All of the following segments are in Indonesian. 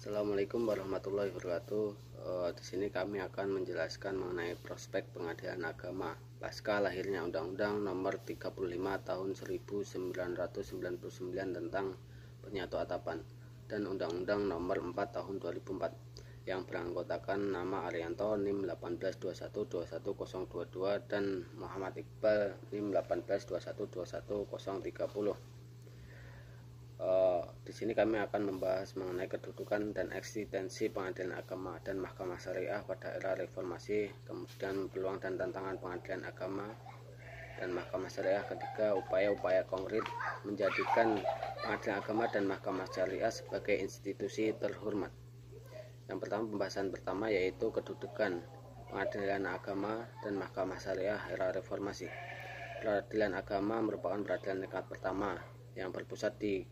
Assalamualaikum warahmatullahi wabarakatuh. Di sini kami akan menjelaskan mengenai prospek pengadilan agama pasca lahirnya Undang-Undang Nomor 35 Tahun 1999 tentang Penyatu-Atapan dan Undang-Undang Nomor 4 Tahun 2004 yang beranggotakan nama Arianto NIM 1821210022 dan Muhammad Iqbal NIM 1821210030. Di sini kami akan membahas mengenai kedudukan dan eksistensi pengadilan agama dan mahkamah syariah pada era reformasi, kemudian peluang dan tantangan pengadilan agama dan mahkamah syariah ketika upaya-upaya konkret menjadikan pengadilan agama dan mahkamah syariah sebagai institusi terhormat. Yang pertama, pembahasan pertama yaitu kedudukan pengadilan agama dan mahkamah syariah era reformasi. Peradilan agama merupakan peradilan tingkat pertama yang berpusat di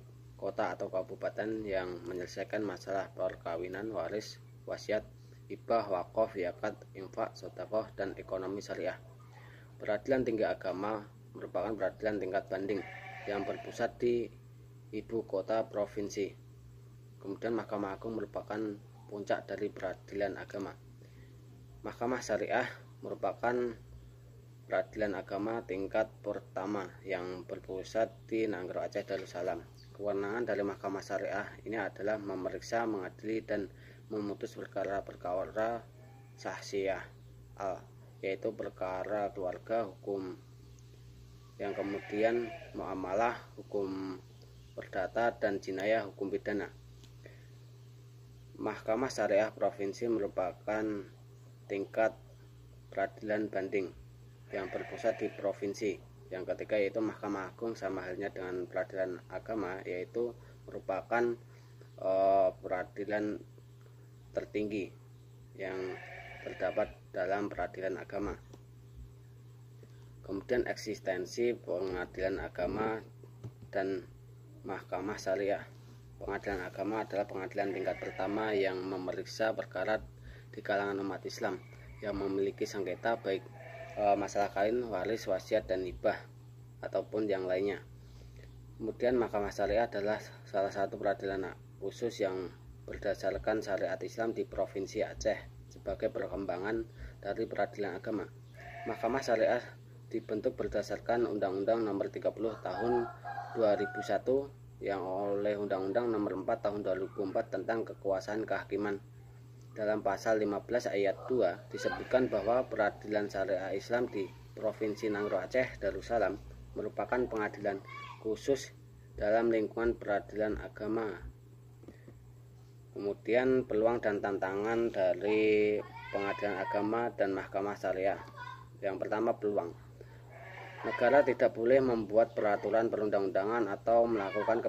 kota atau kabupaten yang menyelesaikan masalah perkawinan, waris, wasiat, hibah, wakaf, zakat, infak, sedekah, dan ekonomi syariah. Peradilan tinggi agama merupakan peradilan tingkat banding yang berpusat di ibu kota provinsi. Kemudian Mahkamah Agung merupakan puncak dari peradilan agama. Mahkamah syariah merupakan peradilan agama tingkat pertama yang berpusat di Nanggro, Aceh, Darussalam. Kewenangan dari mahkamah syariah ini adalah memeriksa, mengadili, dan memutus perkara-perkara syahsiah, yaitu perkara keluarga, hukum yang kemudian muamalah, hukum perdata, dan jinayah, hukum pidana. Mahkamah syariah provinsi merupakan tingkat peradilan banding yang berpusat di provinsi. Yang ketiga yaitu Mahkamah Agung, sama halnya dengan peradilan agama, yaitu merupakan peradilan tertinggi yang terdapat dalam peradilan agama. Kemudian eksistensi pengadilan agama dan mahkamah syariah. Pengadilan agama adalah pengadilan tingkat pertama yang memeriksa perkara di kalangan umat Islam yang memiliki sengketa baik masalah kawin, waris, wasiat, dan hibah ataupun yang lainnya. Kemudian mahkamah syariah adalah salah satu peradilan khusus yang berdasarkan syariat Islam di Provinsi Aceh sebagai perkembangan dari peradilan agama. Mahkamah syariah dibentuk berdasarkan Undang-Undang Nomor 30 Tahun 2001 yang oleh Undang-Undang Nomor 4 Tahun 2004 tentang kekuasaan kehakiman. Dalam pasal 15 ayat 2 disebutkan bahwa peradilan syariah Islam di Provinsi Nanggro, Aceh, Darussalam merupakan pengadilan khusus dalam lingkungan peradilan agama. Kemudian peluang dan tantangan dari pengadilan agama dan mahkamah syariah. Yang pertama, peluang. Negara tidak boleh membuat peraturan perundang-undangan atau melakukan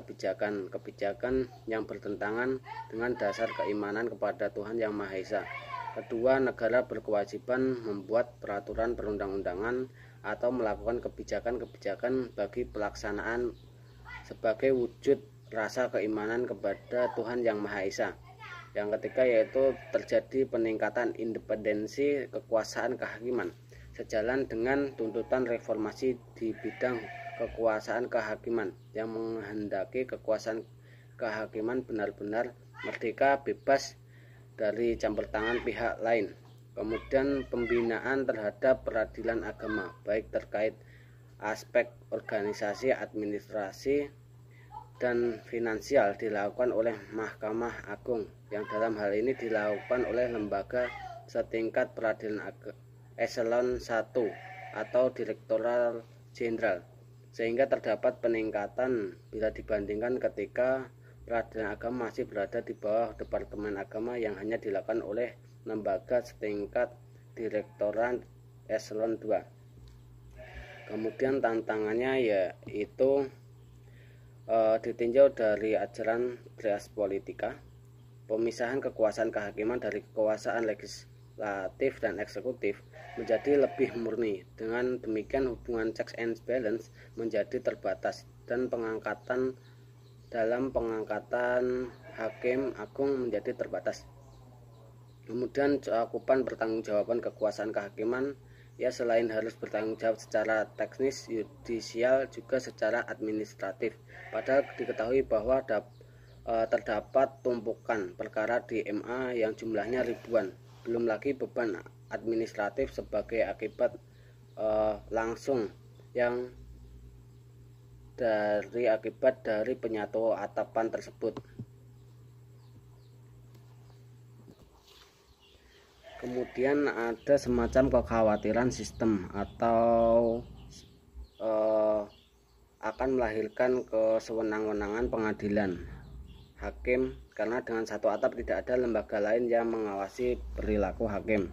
kebijakan yang bertentangan dengan dasar keimanan kepada Tuhan Yang Maha Esa. Kedua, negara berkewajiban membuat peraturan perundang-undangan atau melakukan kebijakan bagi pelaksanaan sebagai wujud rasa keimanan kepada Tuhan Yang Maha Esa. Yang ketiga yaitu terjadi peningkatan independensi kekuasaan kehakiman sejalan dengan tuntutan reformasi di bidang kekuasaan kehakiman yang menghendaki kekuasaan kehakiman benar-benar merdeka, bebas dari campur tangan pihak lain. Kemudian pembinaan terhadap peradilan agama baik terkait aspek organisasi, administrasi, dan finansial dilakukan oleh Mahkamah Agung yang dalam hal ini dilakukan oleh lembaga setingkat peradilan eselon 1 atau Direktorat Jenderal, sehingga terdapat peningkatan bila dibandingkan ketika peradilan agama masih berada di bawah Departemen Agama yang hanya dilakukan oleh lembaga setingkat Direktorat eselon 2. Kemudian tantangannya yaitu ditinjau dari ajaran Trias Politika, pemisahan kekuasaan kehakiman dari kekuasaan legislatif dan eksekutif menjadi lebih murni. Dengan demikian hubungan checks and balance menjadi terbatas dan pengangkatan hakim agung menjadi terbatas. Kemudian cakupan pertanggungjawaban kekuasaan kehakiman selain harus bertanggung jawab secara teknis, yudisial juga secara administratif. Padahal diketahui bahwa terdapat tumpukan perkara di MA yang jumlahnya ribuan, belum lagi beban administratif sebagai akibat langsung yang akibat dari penyatu atapan tersebut. Kemudian ada semacam kekhawatiran sistem atau akan melahirkan kesewenang-wenangan pengadilan hakim, karena dengan satu atap tidak ada lembaga lain yang mengawasi perilaku hakim.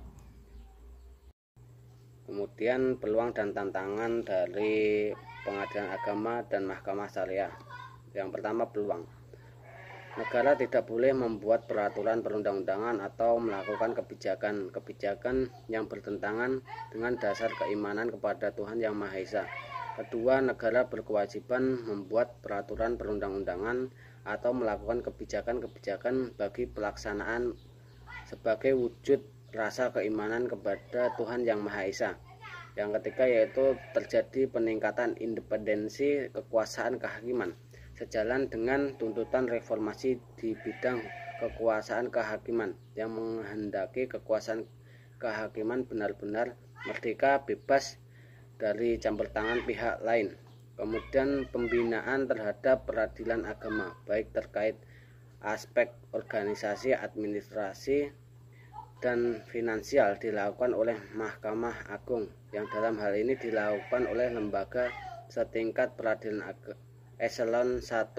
Kemudian peluang dan tantangan dari pengadilan agama dan mahkamah syariah. Yang pertama, peluang. Negara tidak boleh membuat peraturan perundang-undangan atau melakukan kebijakan yang bertentangan dengan dasar keimanan kepada Tuhan Yang Maha Esa. Kedua, negara berkewajiban membuat peraturan perundang-undangan atau melakukan kebijakan bagi pelaksanaan sebagai wujud rasa keimanan kepada Tuhan Yang Maha Esa. Yang ketiga yaitu terjadi peningkatan independensi kekuasaan kehakiman, sejalan dengan tuntutan reformasi di bidang kekuasaan kehakiman yang menghendaki kekuasaan kehakiman benar-benar merdeka, bebas dari campur tangan pihak lain. Kemudian pembinaan terhadap peradilan agama, baik terkait aspek organisasi, administrasi, dan finansial dilakukan oleh Mahkamah Agung, yang dalam hal ini dilakukan oleh lembaga setingkat peradilan eselon 1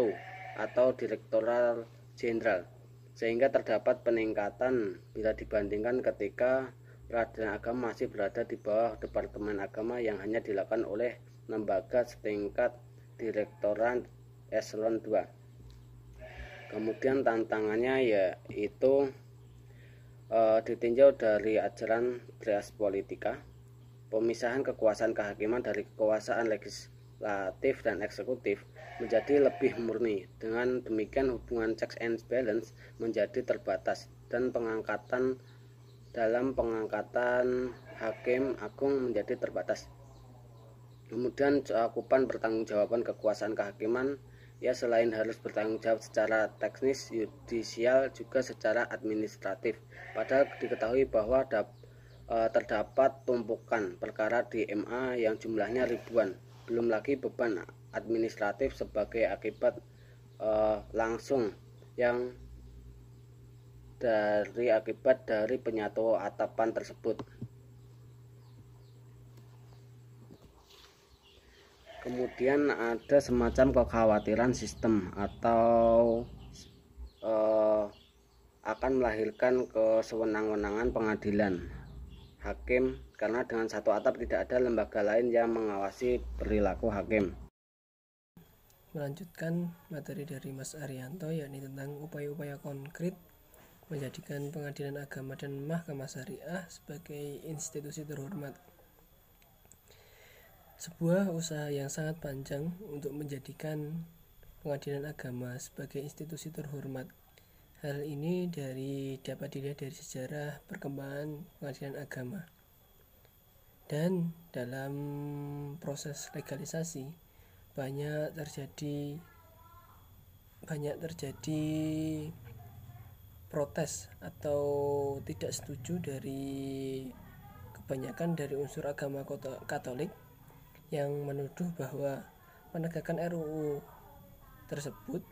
atau Direktorat Jenderal, sehingga terdapat peningkatan bila dibandingkan ketika peradilan agama masih berada di bawah Departemen Agama yang hanya dilakukan oleh lembaga setingkat Direktorat eselon 2. Kemudian tantangannya yaitu ditinjau dari ajaran Trias Politika, pemisahan kekuasaan kehakiman dari kekuasaan legislatif dan eksekutif menjadi lebih murni. Dengan demikian hubungan checks and balance menjadi terbatas dan pengangkatan hakim agung menjadi terbatas. Kemudian cakupan pertanggungjawaban kekuasaan kehakiman, selain harus bertanggung jawab secara teknis yudisial juga secara administratif. Padahal diketahui bahwa terdapat tumpukan perkara di MA yang jumlahnya ribuan, belum lagi beban administratif sebagai akibat langsung yang akibat dari penyatu atapan tersebut. Kemudian ada semacam kekhawatiran sistem atau akan melahirkan kesewenang-wenangan pengadilan hakim, karena dengan satu atap tidak ada lembaga lain yang mengawasi perilaku hakim. Melanjutkan materi dari Mas Arianto, yakni tentang upaya-upaya konkret menjadikan pengadilan agama dan mahkamah syariah sebagai institusi terhormat. Sebuah usaha yang sangat panjang untuk menjadikan pengadilan agama sebagai institusi terhormat. Hal ini dapat dilihat dari sejarah perkembangan pengadilan agama. Dan dalam proses legalisasi banyak terjadi protes atau tidak setuju dari kebanyakan dari unsur agama Katolik yang menuduh bahwa penegakan RUU tersebut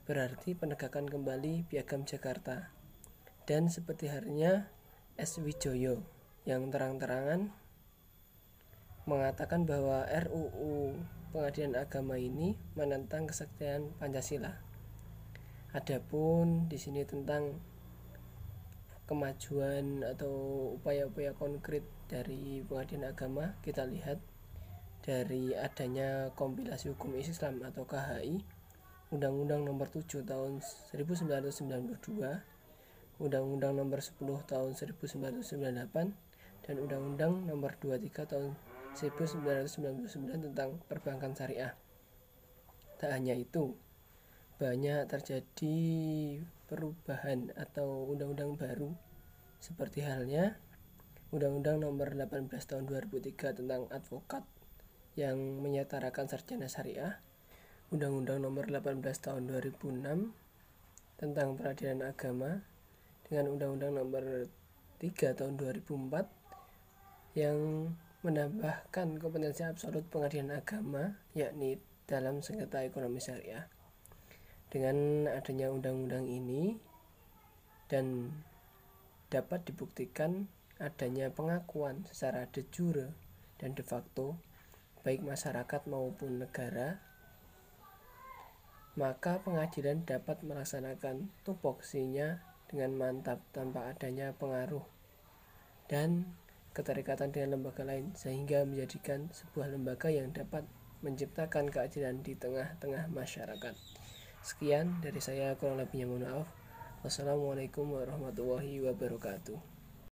berarti penegakan kembali Piagam Jakarta. Dan seperti halnya S. Wijoyo yang terang-terangan mengatakan bahwa RUU pengadilan agama ini menentang kesaktian Pancasila. Adapun di sini tentang kemajuan atau upaya-upaya konkret dari pengadilan agama, kita lihat dari adanya kompilasi hukum Islam atau KHI, Undang-Undang Nomor 7 Tahun 1992, Undang-Undang Nomor 10 Tahun 1998, dan Undang-Undang Nomor 23 Tahun 1999 tentang perbankan syariah. Tak hanya itu, banyak terjadi perubahan atau undang-undang baru, seperti halnya Undang-Undang Nomor 18 Tahun 2003 tentang advokat yang menyetarakan sarjana syariah, Undang-Undang Nomor 18 Tahun 2006 tentang peradilan agama dengan Undang-Undang Nomor 3 Tahun 2004 yang menambahkan kompetensi absolut pengadilan agama, yakni dalam sengketa ekonomi syariah. Dengan adanya undang-undang ini dan dapat dibuktikan adanya pengakuan secara de jure dan de facto baik masyarakat maupun negara, maka pengadilan dapat melaksanakan tupoksinya dengan mantap tanpa adanya pengaruh dan keterikatan dengan lembaga lain, sehingga menjadikan sebuah lembaga yang dapat menciptakan keadilan di tengah-tengah masyarakat. Sekian dari saya, kurang lebihnya mohon maaf. Wassalamualaikum warahmatullahi wabarakatuh.